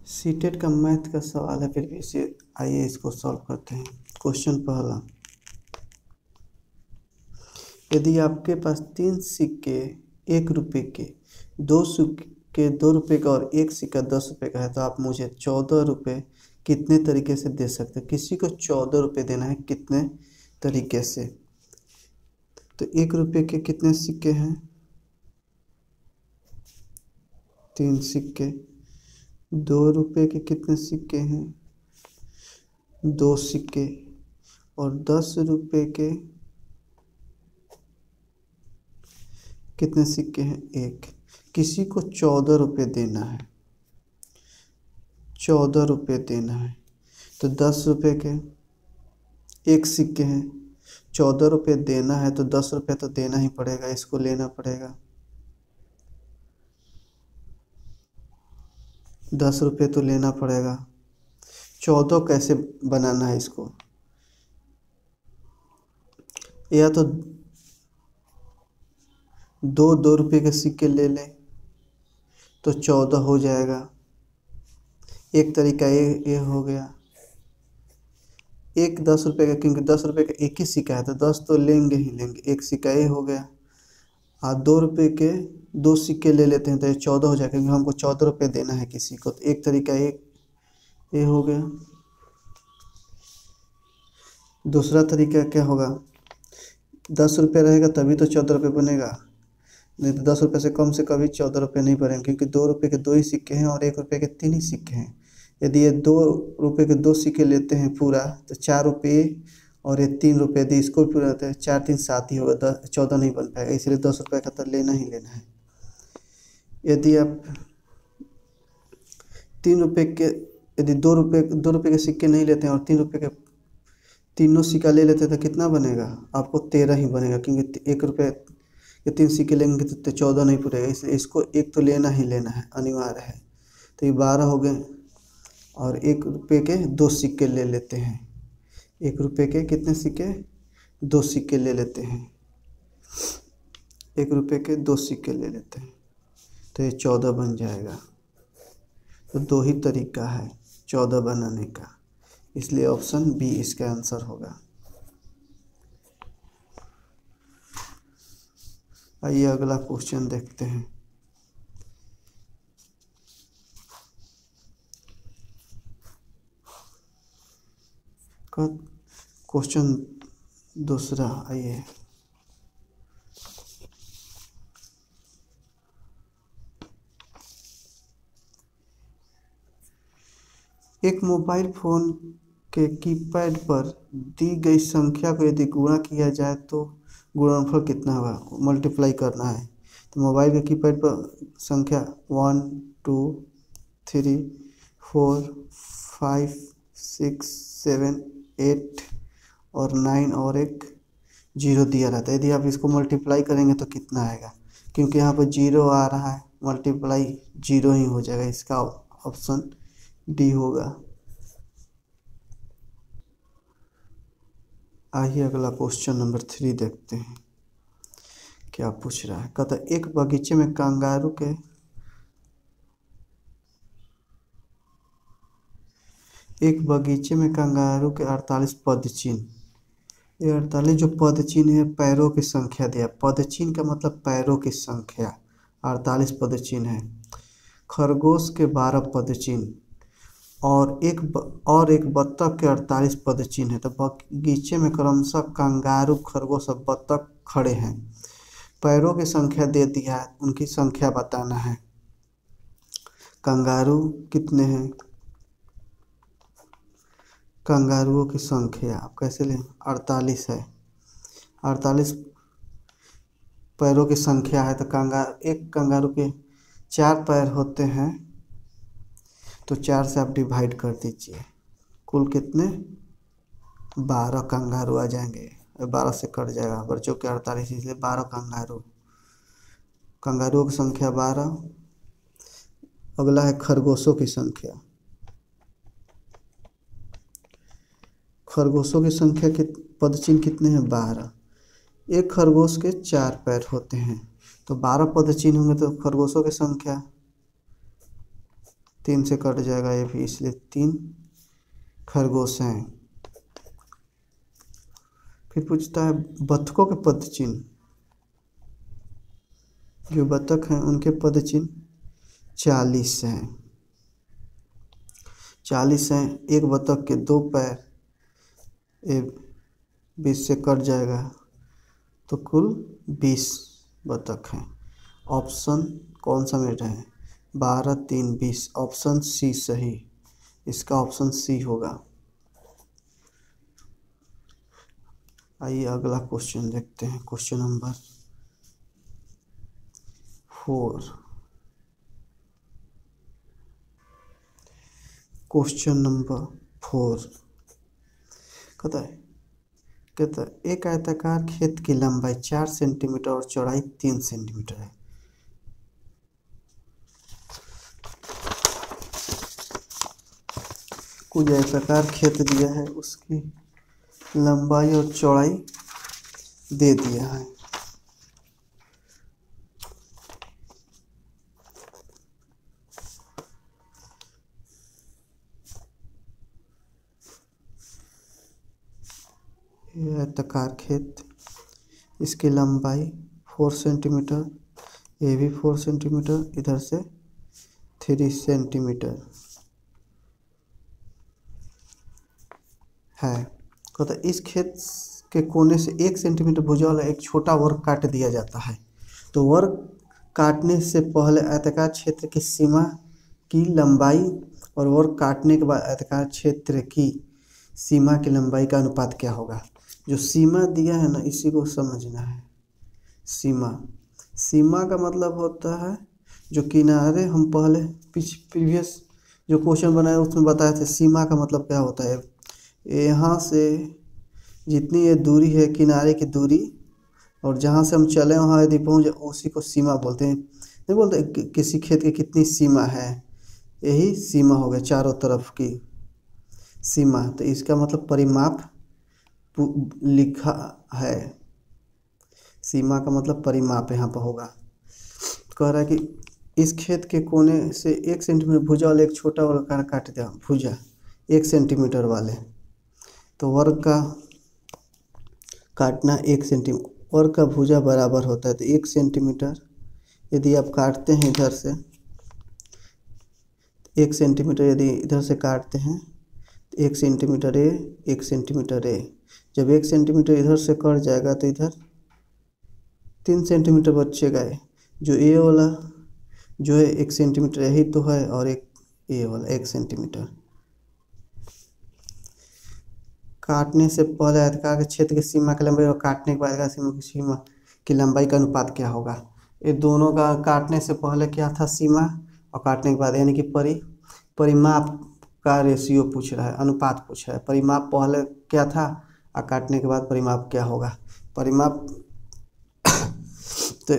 CTET का math का सवाल है, फिर भी इसे आइए इसको सॉल्व करते हैं। क्वेश्चन पहला, यदि आपके पास 3 सिक्के 1 रुपये के, 2 सिक्के 2 रुपये का और 1 सिक्का 10 रुपये का है, तो आप मुझे 14 रुपये कितने तरीके से दे सकते हैं। किसी को 14 रुपये देना है, कितने तरीके से। तो 1 रुपये के कितने सिक्के हैं, 3 सिक्के। 2 रुपये के कितने सिक्के हैं, 2 सिक्के। और 10 रुपये के कितने सिक्के हैं, 1। किसी को 14 रुपये देना है, 14 रुपये देना है। तो 10 रुपये के 1 सिक्के हैं, 14 रुपये देना है तो 10 रुपये तो देना ही पड़ेगा, इसको लेना पड़ेगा। 10 रुपये तो लेना पड़ेगा। 14 कैसे बनाना है इसको, या तो 2 रुपये के सिक्के ले लें तो 14 हो जाएगा। एक तरीका ये हो गया। एक 10 रुपये का, क्योंकि 10 रुपये का एक ही सिक्का है तो 10 तो लेंगे ही लेंगे, एक सिक्का ये हो गया। और 2 रुपये के 2 सिक्के ले लेते हैं तो ये 14 हो जाएगा, क्योंकि हमको 14 रुपये देना है किसी को। तो एक तरीका ये हो गया। दूसरा तरीका क्या होगा, 10 रुपये रहेगा तभी तो 14 रुपये बनेगा, नहीं तो 10 रुपये से कभी 14 रुपये नहीं बनेंगे, क्योंकि 2 रुपये के 2 ही सिक्के हैं और 1 रुपये के 3 ही सिक्के हैं। यदि ये 2 रुपये के 2 सिक्के लेते हैं पूरा तो 4 रुपये, और ये 3 रुपये, यदि इसको भी पूरा रहता है 4 3 7 ही होगा, 14 नहीं बन पाएगा, इसलिए 10 रुपये का तो लेना ही लेना है। यदि आप 3 रुपये के, यदि 2 रुपये के सिक्के नहीं लेते हैं और 3 रुपये के तीनों सिक्का ले लेते हैं तो कितना बनेगा, आपको 13 ही बनेगा, क्योंकि 1 रुपये के 3 सिक्के लेंगे तो 14 नहीं पूरेगा, इसलिए इसको एक तो लेना ही लेना है, अनिवार्य है। तो ये 12 हो गए। और 1 रुपये के 2 सिक्के ले लेते हैं, 1 रुपये के कितने सिक्के, 2 सिक्के ले लेते हैं। 1 रुपये के 2 सिक्के ले लेते हैं तो ये 14 बन जाएगा। तो 2 ही तरीका है 14 बनाने का, इसलिए ऑप्शन बी इसका आंसर होगा। आइए अगला क्वेश्चन देखते हैं। क्वेश्चन दूसरा, आइए। एक मोबाइल फ़ोन के कीपैड पर दी गई संख्या को यदि गुणा किया जाए तो गुणनफल कितना होगा, मल्टीप्लाई करना है। तो मोबाइल के कीपैड पर संख्या 1 2 3 4 5 6 7 8 और 9 और एक 0 दिया रहता है। यदि आप इसको मल्टीप्लाई करेंगे तो कितना आएगा, क्योंकि यहाँ पर 0 आ रहा है, मल्टीप्लाई 0 ही हो जाएगा। इसका ऑप्शन डी होगा। आइए अगला क्वेश्चन नंबर 3 देखते हैं क्या पूछ रहा है। कहता है एक बगीचे में कंगारू के एक बगीचे में कंगारू के 48 पदचिन्ह। ये 48 जो पदचिन्ह है पैरों की संख्या दिया। पदचिन्ह का मतलब पैरों की संख्या, 48 पदचिन्ह है। खरगोश के 12 पदचिन्ह और एक बत्तख के 48 पदचिन्ह है। तो बगीचे में क्रमशः कंगारू, खरगोश और बत्तख खड़े हैं। पैरों की संख्या दे दिया है, उनकी संख्या बताना है। कंगारू कितने हैं, कंगारुओं की संख्या आप कैसे लें, 48 है। 48 पैरों की संख्या है। तो एक कंगारू के 4 पैर होते हैं, तो 4 से आप डिवाइड कर दीजिए, कुल कितने 12 कंगारू आ जाएंगे। 12 से कट जाएगा, बच्चों के 48, इसलिए 12 कंगारुओं की संख्या 12। अगला है खरगोशों की संख्या। खरगोशों की संख्या पदचिन्ह कितने हैं, 12। एक खरगोश के 4 पैर होते हैं, तो 12 पदचिन्ह होंगे। तो खरगोशों की संख्या 3 से कट जाएगा ये भी, इसलिए 3 खरगोश हैं। फिर पूछता है बतखों के पद चिन्ह, जो बतख हैं उनके पद चिन्ह 40 हैं। 40 हैं। एक बतख के 2 पैर, ये 20 से कट जाएगा तो कुल 20 बतख हैं। ऑप्शन कौन सा मिल रहा है? 12 3 20। ऑप्शन सी सही, इसका ऑप्शन सी होगा। आइए अगला क्वेश्चन देखते हैं। Question number 4। क्वेश्चन नंबर 4 कहता है एक आयताकार खेत की लंबाई 4 सेंटीमीटर और चौड़ाई 3 सेंटीमीटर है। कोई आयताकार खेत दिया है, उसकी लंबाई और चौड़ाई दे दिया है। यह आयताकार खेत, इसकी लंबाई 4 सेंटीमीटर, ये भी 4 सेंटीमीटर, इधर से 3 सेंटीमीटर है। कहता है इस खेत के कोने से 1 सेंटीमीटर भुजा वाला एक छोटा वर्ग काट दिया जाता है, तो वर्ग काटने से पहले आयताकार क्षेत्र की सीमा की लंबाई और वर्ग काटने के बाद आयताकार क्षेत्र की सीमा की लंबाई का अनुपात क्या होगा? जो सीमा दिया है ना, इसी को समझना है। सीमा का मतलब होता है जो किनारे, हम पहले प्रीवियस जो क्वेश्चन बनाए उसमें बताए थे सीमा का मतलब क्या होता है। यहाँ से जितनी ये दूरी है किनारे की दूरी, और जहाँ से हम चले वहाँ यदि पहुँच जाए उसी को सीमा बोलते हैं। नहीं बोलते किसी खेत की कितनी सीमा है, यही सीमा हो गया, चारों तरफ की सीमा। तो इसका मतलब परिमाप लिखा है। सीमा का मतलब परिमाप यहाँ पर होगा। कह रहा है कि इस खेत के कोने से 1 सेंटीमीटर भुजा वाले एक छोटा वर्ग काट दिया, भुजा 1 सेंटीमीटर वाले, तो वर्ग का काटना 1 सेंटीमीटर, वर्ग का भुजा बराबर होता है, तो 1 सेंटीमीटर यदि आप काटते हैं इधर से, 1 सेंटीमीटर यदि इधर से काटते हैं तो 1 सेंटीमीटर ए, 1 सेंटीमीटर ए। जब 1 सेंटीमीटर इधर से कट जाएगा तो इधर 3 सेंटीमीटर बचेगा। जो ए वाला जो है 1 सेंटीमीटर यही तो है, और एक ए वाला 1 सेंटीमीटर। काटने से पहले आयताकार के क्षेत्र की सीमा की लंबाई और काटने के बाद आयताकार सीमा की लंबाई का अनुपात क्या होगा? ये दोनों का काटने से पहले क्या था सीमा, और काटने के बाद यानी कि परिमाप का रेशियो पूछ रहा है, अनुपात पूछ रहा है। परिमाप पहले क्या था और काटने के बाद परिमाप क्या होगा? परिमाप तो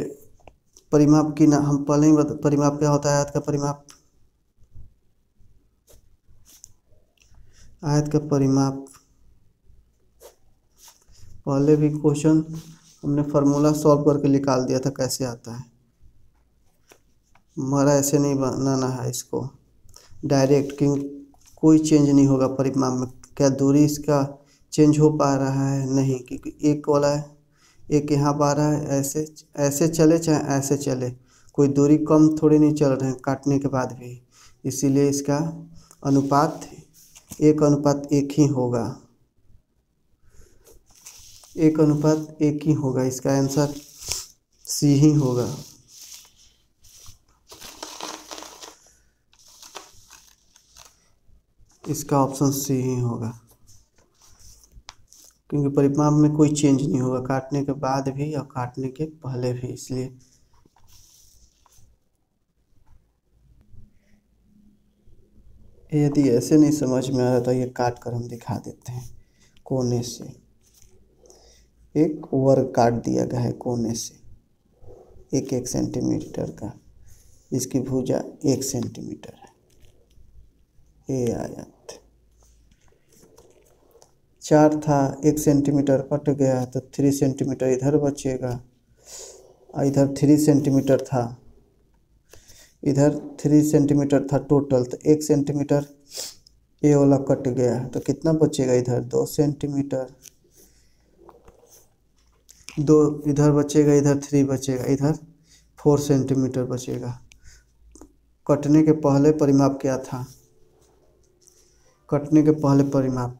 परिमाप की ना हम पहले ही परिमाप क्या होता है? आयत का परिमाप, आयत का परिमाप पहले भी क्वेश्चन हमने फार्मूला सॉल्व करके निकाल दिया था कैसे आता है, हमारा ऐसे नहीं बनाना है इसको डायरेक्ट, क्योंकि कोई चेंज नहीं होगा परिमाप में। क्या दूरी इसका चेंज हो पा रहा है? नहीं, क्योंकि एक वाला है, एक यहाँ पा रहा है, ऐसे ऐसे चले चाहे ऐसे चले, कोई दूरी कम थोड़ी नहीं चल रहे हैं काटने के बाद भी, इसीलिए इसका अनुपात 1:1 ही होगा। 1:1 ही होगा, इसका आंसर सी ही होगा। इसका ऑप्शन सी ही होगा, क्योंकि परिमाप में कोई चेंज नहीं होगा काटने के बाद भी और काटने के पहले भी, इसलिए यदि ऐसे नहीं समझ में आ रहा तो ये काट कर हम दिखा देते हैं। कोने से एक वर्ग काट दिया गया है, कोने से 1 सेंटीमीटर का, इसकी भुजा 1 सेंटीमीटर है। ये आयत 4 था, 1 सेंटीमीटर कट गया तो 3 सेंटीमीटर इधर बचेगा, और इधर 3 सेंटीमीटर था, इधर 3 सेंटीमीटर था टोटल, तो 1 सेंटीमीटर ये वाला कट गया, तो कितना बचेगा इधर 2 सेंटीमीटर, 2 इधर बचेगा, इधर 3 बचेगा, इधर 4 सेंटीमीटर बचेगा। कटने के पहले परिमाप क्या था? कटने के पहले परिमाप,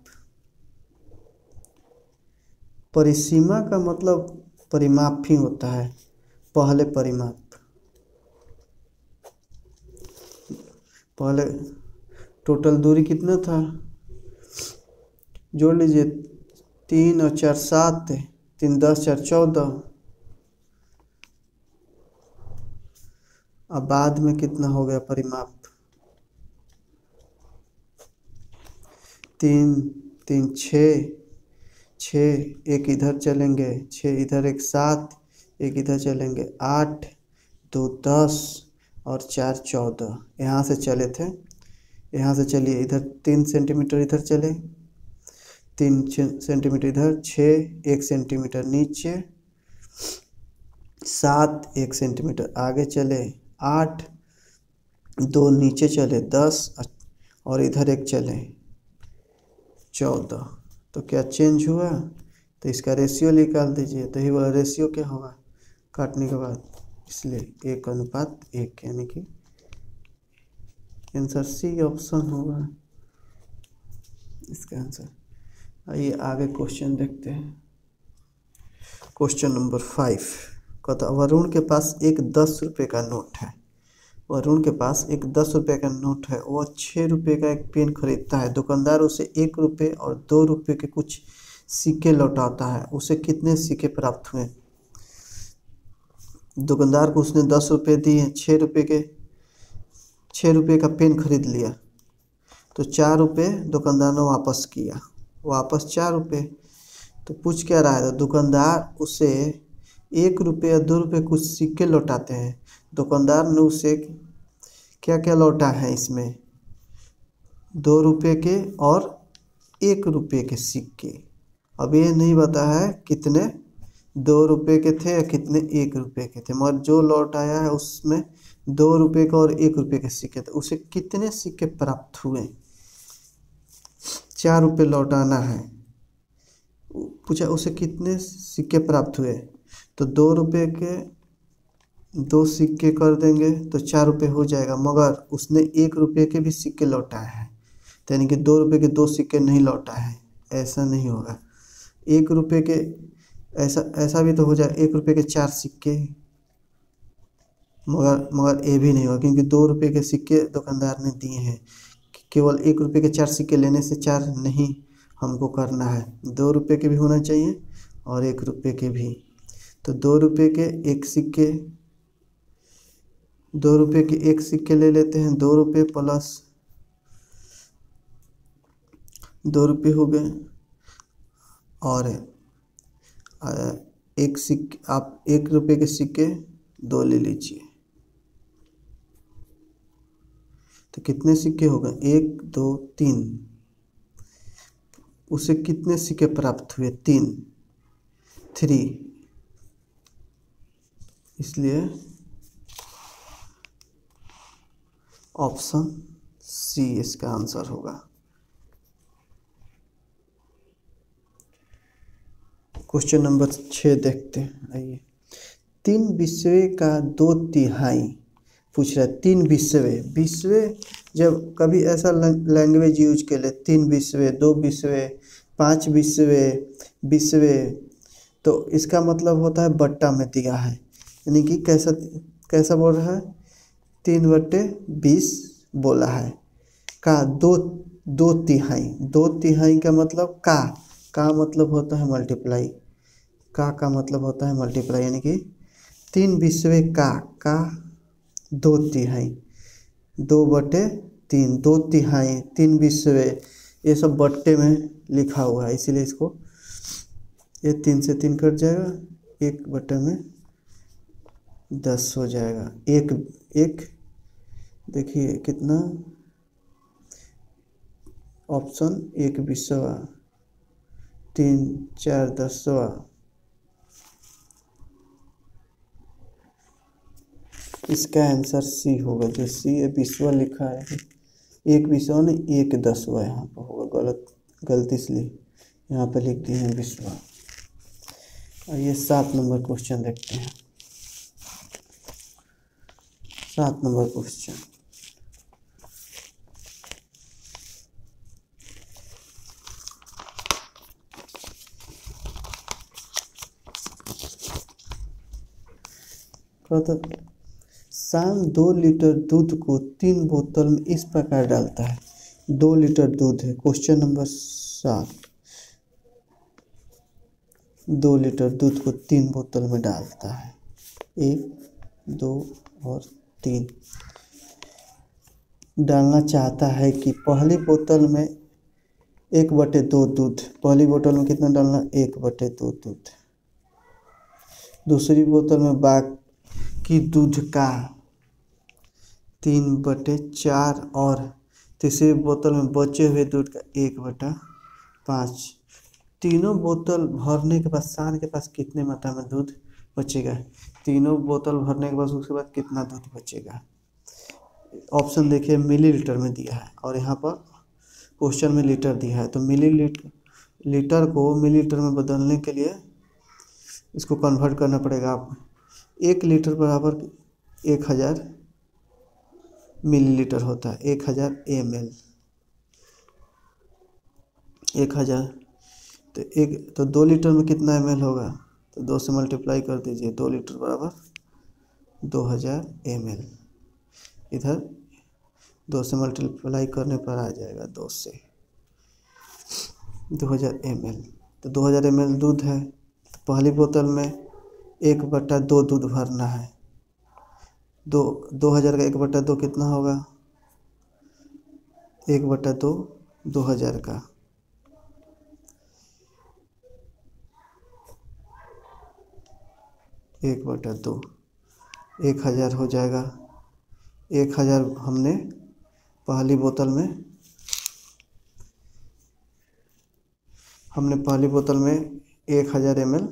परिसीमा का मतलब परिमाप ही होता है, पहले परिमाप। पहले टोटल दूरी कितना था, जोड़ लीजिए, 3 और 4 7, 3 10 4 14। अब बाद में कितना हो गया परिमाप, 3 3 6 6, एक इधर चलेंगे 6, इधर एक 7, एक इधर चलेंगे 8, 2 10 और 4 14। यहाँ से चले थे, यहाँ से चलिए, इधर 3 सेंटीमीटर इधर चले, 3 सेंटीमीटर इधर, 6 1 सेंटीमीटर नीचे, 7 1 सेंटीमीटर आगे चले, 8 2 नीचे चले 10 और इधर एक चले 14। तो क्या चेंज हुआ? तो इसका रेशियो निकाल दीजिए, तो ये वाला रेशियो क्या होगा काटने के बाद, इसलिए 1:1, यानी कि आंसर सी ऑप्शन होगा इसका आंसर। आइए आगे क्वेश्चन देखते हैं। क्वेश्चन नंबर 5 कहता, वरुण के पास एक 10 रुपये का नोट है। वरुण के पास एक 10 रुपये का नोट है, वह 6 रुपये का एक पेन खरीदता है। दुकानदार उसे 1 रुपये और 2 रुपये के कुछ सिक्के लौटाता है, उसे कितने सिक्के प्राप्त हुए? दुकानदार को उसने 10 रुपये दिए, 6 रुपये का पेन खरीद लिया, तो 4 रुपये दुकानदार ने वापस किया, वापस 4 रुपये। तो पूछ क्या रहा है? तो दुकानदार उसे 1 रुपये या 2 रुपये कुछ सिक्के लौटाते हैं। दुकानदार ने उसे क्या क्या लौटा है इसमें? 2 रुपये के और 1 रुपये के सिक्के। अब ये नहीं बता है कितने 2 रुपये के थे या कितने 1 रुपये के थे, मगर जो लौट आया है उसमें 2 रुपये का और 1 रुपये के सिक्के थे। उसे कितने सिक्के प्राप्त हुए? 4 रुपये लौटाना है, पूछा उसे कितने सिक्के प्राप्त हुए। तो 2 रुपये के 2 सिक्के कर देंगे तो 4 रुपये हो जाएगा, मगर उसने 1 रुपये के भी सिक्के लौटाए हैं, तो यानी कि 2 रुपये के 2 सिक्के नहीं लौटाए हैं, ऐसा नहीं होगा। 1 रुपये के ऐसा भी तो हो जाए, 1 रुपये के 4 सिक्के, मगर ये भी नहीं होगा, क्योंकि 2 रुपये के सिक्के दुकानदार ने दिए हैं। केवल 1 रुपये के 4 सिक्के लेने से 4 नहीं हमको करना है, 2 रुपये के भी होना चाहिए और 1 रुपये के भी। तो 2 रुपये के 1 सिक्के, 2 रुपये के 1 सिक्के ले लेते हैं, 2 रुपये प्लस 2 रुपये हो गए, और 1 सिक्के, आप 1 रुपये के सिक्के 2 ले लीजिए, तो कितने सिक्के हो गए? 1 2 3। उसे कितने सिक्के प्राप्त हुए? 3, इसलिए ऑप्शन सी इसका आंसर होगा। क्वेश्चन नंबर 6 देखते हैं, आइए। 3/20 का 2/3 पूछ रहा है। 3/20 जब कभी ऐसा लैंग्वेज यूज के लिए 3/20 2/20 5/20 20, तो इसका मतलब होता है बट्टा में दिया है, यानी कि कैसा बोल रहा है? 3/20 बोला है, का 2/3 2/3 का मतलब का मतलब होता है मल्टीप्लाई, का मतलब होता है मल्टीप्लाई, यानी कि 3/20 का 2/3 2/3 2/3 3/20 ये सब बट्टे में लिखा हुआ है, इसीलिए इसको ये 3 से 3 कट जाएगा, 1/10 हो जाएगा। एक देखिए कितना, ऑप्शन 1/20 3 4 10। इसका आंसर सी होगा। जो सी है बिस्वा लिखा है, एक बिस्वा नहीं एक दसवा यहाँ पर होगा, गलती इसलिए यहाँ पे लिख दिए हैं बिस्वा। आइए 7 नंबर क्वेश्चन देखते हैं। 7 नंबर क्वेश्चन, शाम 2 लीटर दूध को 3 बोतल में इस प्रकार डालता है। 2 लीटर दूध है। क्वेश्चन नंबर 7, 2 लीटर दूध को 3 बोतल में डालता है, 1, 2 और 3। डालना चाहता है कि पहली बोतल में 1/2 दूध, पहली बोतल में कितना डालना, 1/2 दूध। दूसरी बोतल में बाकी दूध का 3/4 और तीसरी बोतल में बचे हुए दूध का 1/5। तीनों बोतल भरने के बाद शान के पास कितने मात्रा में दूध बचेगा। तीनों बोतल भरने के बाद उसके बाद कितना दूध बचेगा। ऑप्शन देखिए मिलीलीटर में दिया है और यहाँ पर क्वेश्चन में लीटर दिया है। तो लीटर को मिलीलीटर में बदलने के लिए इसको कन्वर्ट करना पड़ेगा। आप 1 लीटर बराबर 1000 मिलीलीटर होता है, 1000 ml, 1000। तो 2 लीटर में कितना ml होगा, तो 2 से मल्टीप्लाई कर दीजिए। 2 लीटर बराबर 2000 ml। इधर 2 से मल्टीप्लाई करने पर आ जाएगा 2 से 2000 ml। तो 2000 ml दूध है। तो पहली बोतल में 1/2 दूध भरना है। 2000 का 1/2 कितना होगा, 1/2 2000 का 1/2 1000 हो जाएगा। 1000 हमने पहली बोतल में 1000 ml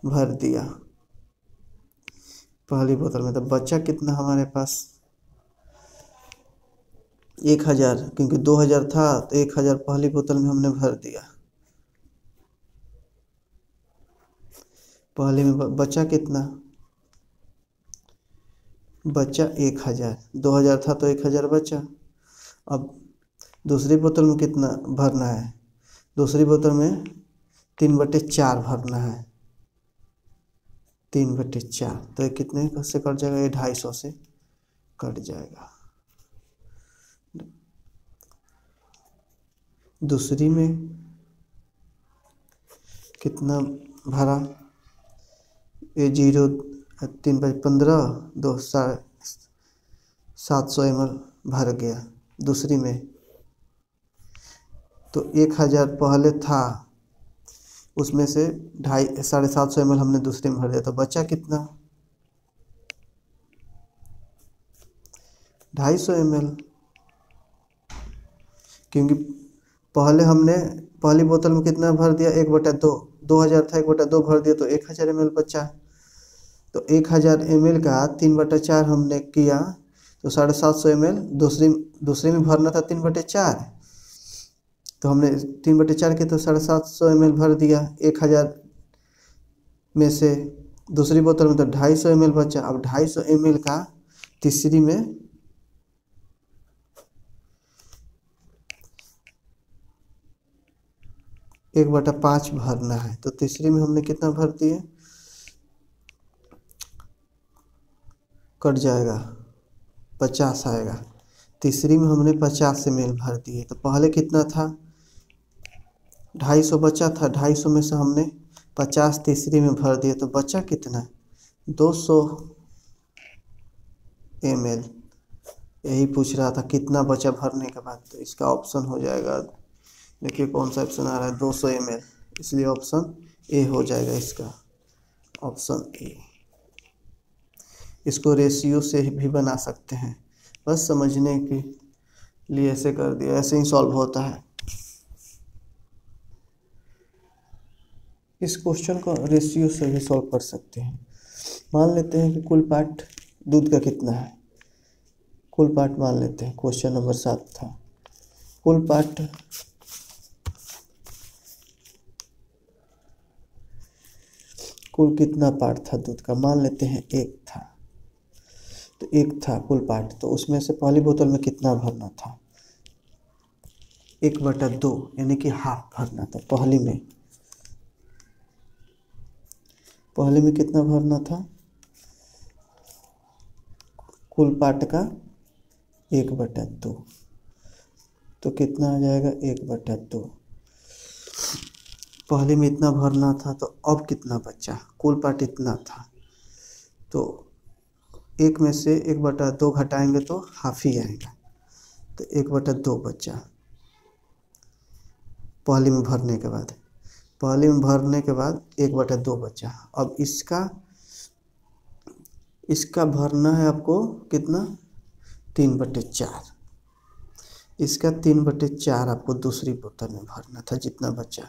भर दिया पहली बोतल में। तो बचा कितना हमारे पास 1000, क्योंकि 2000 था तो 1000 पहली बोतल में हमने भर दिया। पहले में बचा कितना, बचा 1000। 2000 था तो 1000 बचा। अब दूसरी बोतल में कितना भरना है, दूसरी बोतल में 3/4 भरना है। 3/4 तो ये कितने से कट जाएगा, ये 250 से कट जाएगा। दूसरी में कितना भरा, ये 0 3/15 2 700 ml भर गया दूसरी में। तो 1000 पहले था, उसमें से 750 ml हमने दूसरे में भर दिया। तो बचा कितना 250 ml, क्योंकि पहली बोतल में कितना भर दिया 1/2, 2000 था 1/2 भर दिया तो 1000 ml बचा। तो 1000 ml का 3/4 हमने किया तो 750 ml दूसरी में भरना था 3/4। तो हमने 3/4 के तो 750 ml भर दिया 1000 में से। दूसरी बोतल में तो 250 ml बचा। अब 250 ml का तीसरी में 1/5 भरना है। तो तीसरी में हमने कितना भर दिए, कट जाएगा 50 आएगा। तीसरी में हमने 50 ml भर दिए। तो पहले कितना था 250 बचा था, 250 में से हमने 50 तीसरी में भर दिए। तो बचा कितना 200 ml। यही पूछ रहा था कितना बचा भरने के बाद। तो इसका ऑप्शन हो जाएगा, देखिए कौन सा ऑप्शन आ रहा है 200 ml, इसलिए ऑप्शन ए हो जाएगा इसका, ऑप्शन ए। इसको रेशियो से भी बना सकते हैं, बस समझने के लिए ऐसे कर दिया, ऐसे ही सॉल्व होता है। इस क्वेश्चन को रेशियो से भी सॉल्व कर सकते हैं। मान लेते हैं कि कुल पार्ट दूध का कितना है? कुल पार्ट मान लेते हैं, क्वेश्चन नंबर 7 था। कुल पार्ट कुल कितना पार्ट था दूध का? मान लेते हैं 1 था। तो 1 था कुल पार्ट, तो उसमें से पहली बोतल में कितना भरना था? 1/2 यानी कि हाफ भरना था। पहले में कितना भरना था? कुल पार्ट का 1/2, तो कितना आ जाएगा? 1/2। पहले में इतना भरना था, तो अब कितना बचा? कुल पार्ट इतना था, तो 1 में से 1/2 घटाएंगे तो हाफ ही आएगा, तो 1/2 बचा पहले में भरने के बाद। 1/2 बचा। अब इसका भरना है आपको कितना? 3/4। इसका 3/4 आपको दूसरी बोतल में भरना था, जितना बचा।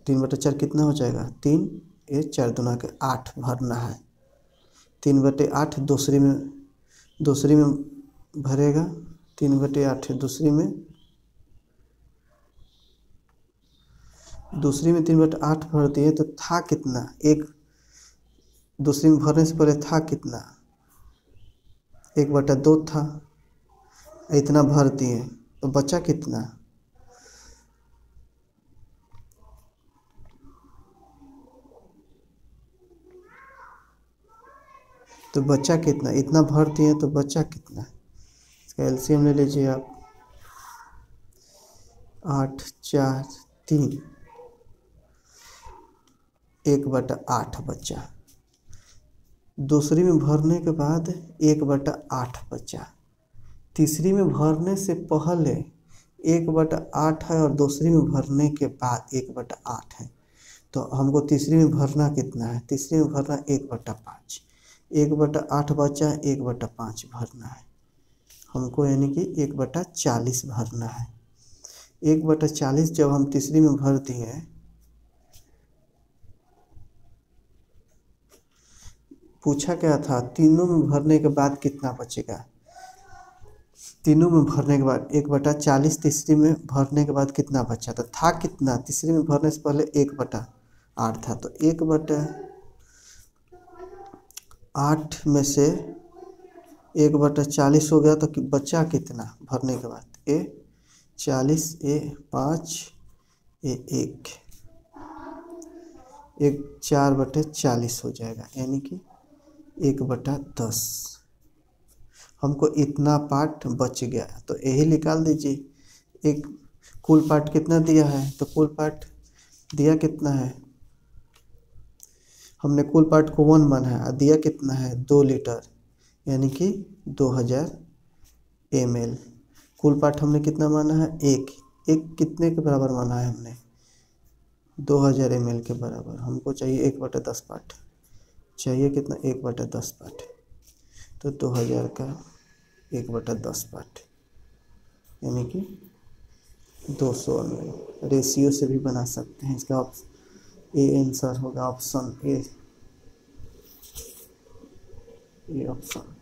3/4 कितना हो जाएगा? 3 ये 4 दूना के 8 भरना है। 3/8 दूसरी में भरेगा। 3/8 दूसरी में 3/8 भर दिए, तो था कितना? एक दूसरी में भरने से पहले था कितना? 1/2 था, इतना भर दिए, तो बचा कितना? तो बचा कितना? इतना भर दिए तो बचा कितना? इसका एलसीएम ले लीजिए आप। 8 4 3 1/8 बचा। दूसरी में भरने के बाद 1/8 बचा। तीसरी में भरने से पहले 1/8 है और दूसरी में भरने के बाद 1/8 है, तो हमको तीसरी में भरना कितना है? तीसरी में भरना 1/5। 1/8 बचा, 1/5 भरना है हमको, यानी कि 1/40 भरना है। 1/40 जब हम तीसरी में भर दिए, पूछा क्या था? तीनों में भरने के बाद कितना बचेगा? तीनों में भरने के बाद 1/40, तीसरी में भरने के बाद कितना बचा? तो था कितना? तीसरी में भरने से पहले 1/8 था, तो 1/8 में से 1/40 हो गया, तो बचा कितना भरने के बाद? 40 5 1 4/40 हो जाएगा, यानी कि 1/10। हमको इतना पार्ट बच गया, तो यही निकाल दीजिए। एक कुल पार्ट कितना दिया है? तो कुल पार्ट दिया कितना है? हमने कुल पार्ट को 1 माना है, दिया कितना है? 2 लीटर, यानी कि 2000 ml। कुल पार्ट हमने कितना माना है? एक कितने के बराबर माना है हमने? 2000 ml के बराबर। हमको चाहिए 1/10 पार्ट, चाहिए कितना? 1/10 पार्ट, तो 2000 का 1/10 पार्ट, यानी कि 200 ml। रेशियो से भी बना सकते हैं, इसका आंसर होगा ऑप्शन ए ऑप्शन।